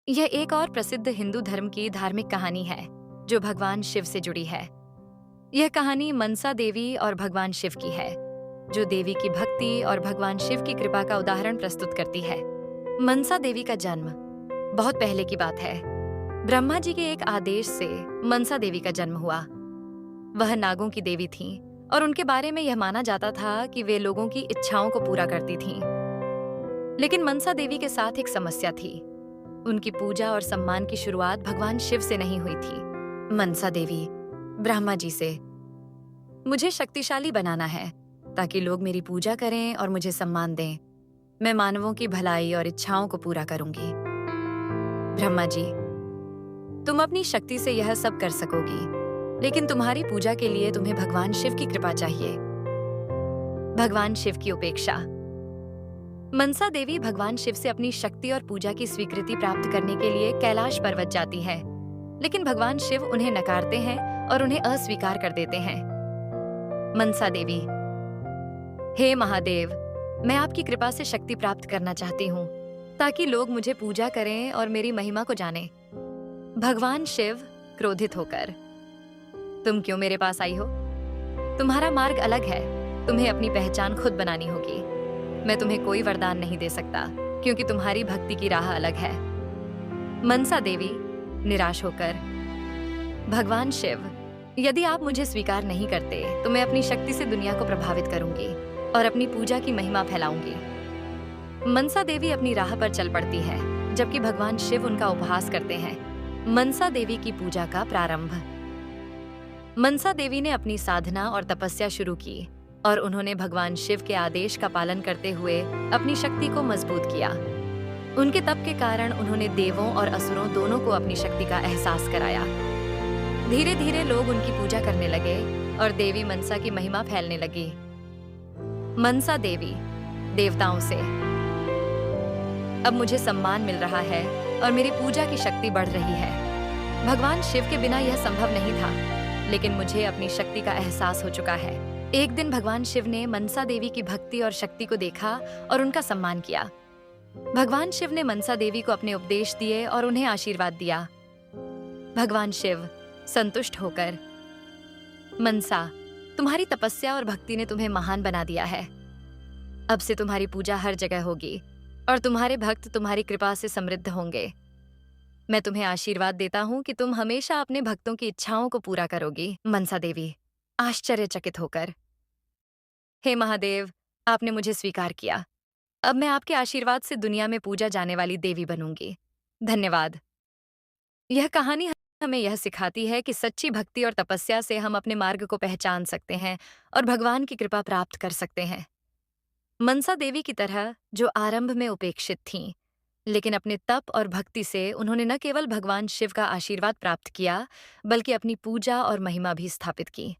यह एक और प्रसिद्ध हिंदू धर्म की धार्मिक कहानी है जो भगवान शिव से जुड़ी है। यह कहानी मनसा देवी और भगवान शिव की है, जो देवी की भक्ति और भगवान शिव की कृपा का उदाहरण प्रस्तुत करती है। मनसा देवी का जन्म बहुत पहले की बात है। ब्रह्मा जी के एक आदेश से मनसा देवी का जन्म हुआ। वह नागों की देवी थीं और उनके बारे में यह माना जाता था कि वे लोगों की इच्छाओं को पूरा करती थीं। लेकिन मनसा देवी के साथ एक समस्या थी। उनकी पूजा और सम्मान की शुरुआत भगवान शिव से नहीं हुई थी। मनसा देवी ब्रह्मा जी से, मुझे शक्तिशाली बनाना है ताकि लोग मेरी पूजा करें और मुझे सम्मान दें। मैं मानवों की भलाई और इच्छाओं को पूरा करूंगी। ब्रह्मा जी, तुम अपनी शक्ति से यह सब कर सकोगी, लेकिन तुम्हारी पूजा के लिए तुम्हें भगवान शिव की कृपा चाहिए। भगवान शिव की उपेक्षा। मनसा देवी भगवान शिव से अपनी शक्ति और पूजा की स्वीकृति प्राप्त करने के लिए कैलाश पर्वत जाती है, लेकिन भगवान शिव उन्हें नकारते हैं और उन्हें अस्वीकार कर देते हैं। मनसा देवी, हे महादेव, मैं आपकी कृपा से शक्ति प्राप्त करना चाहती हूँ ताकि लोग मुझे पूजा करें और मेरी महिमा को जानें। भगवान शिव क्रोधित होकर, तुम क्यों मेरे पास आई हो? तुम्हारा मार्ग अलग है, तुम्हें अपनी पहचान खुद बनानी होगी। मैं तुम्हें कोई वरदान नहीं दे सकता क्योंकि तुम्हारी भक्ति की राह अलग है। मनसा देवी निराश होकर, भगवान शिव, यदि आप मुझे स्वीकार नहीं करते तो मैं अपनी शक्ति से दुनिया को प्रभावित करूंगी और अपनी पूजा की महिमा फैलाऊंगी। मनसा देवी अपनी राह पर चल पड़ती है, जबकि भगवान शिव उनका उपहास करते हैं। मनसा देवी की पूजा का प्रारंभ। मनसा देवी ने अपनी साधना और तपस्या शुरू की और उन्होंने भगवान शिव के आदेश का पालन करते हुए अपनी शक्ति को मजबूत किया। उनके तप के कारण उन्होंने देवों और असुरों दोनों को अपनी शक्ति का एहसास कराया। धीरे धीरे लोग उनकी पूजा करने लगे और देवी मनसा की महिमा फैलने लगी। मनसा देवी देवताओं से, अब मुझे सम्मान मिल रहा है और मेरी पूजा की शक्ति बढ़ रही है। भगवान शिव के बिना यह संभव नहीं था, लेकिन मुझे अपनी शक्ति का एहसास हो चुका है। एक दिन भगवान शिव ने मनसा देवी की भक्ति और शक्ति को देखा और उनका सम्मान किया। भगवान शिव ने मनसा देवी को अपने उपदेश दिए और उन्हें आशीर्वाद दिया। भगवान शिव संतुष्ट होकर, मनसा, तुम्हारी तपस्या और भक्ति ने तुम्हें महान बना दिया है। अब से तुम्हारी पूजा हर जगह होगी और तुम्हारे भक्त तुम्हारी कृपा से समृद्ध होंगे। मैं तुम्हें आशीर्वाद देता हूँ कि तुम हमेशा अपने भक्तों की इच्छाओं को पूरा करोगी। मनसा देवी आश्चर्यचकित होकर, हे महादेव, आपने मुझे स्वीकार किया। अब मैं आपके आशीर्वाद से दुनिया में पूजा जाने वाली देवी बनूंगी। धन्यवाद। यह कहानी हमें यह सिखाती है कि सच्ची भक्ति और तपस्या से हम अपने मार्ग को पहचान सकते हैं और भगवान की कृपा प्राप्त कर सकते हैं। मनसा देवी की तरह, जो आरंभ में उपेक्षित थीं, लेकिन अपने तप और भक्ति से उन्होंने न केवल भगवान शिव का आशीर्वाद प्राप्त किया, बल्कि अपनी पूजा और महिमा भी स्थापित की।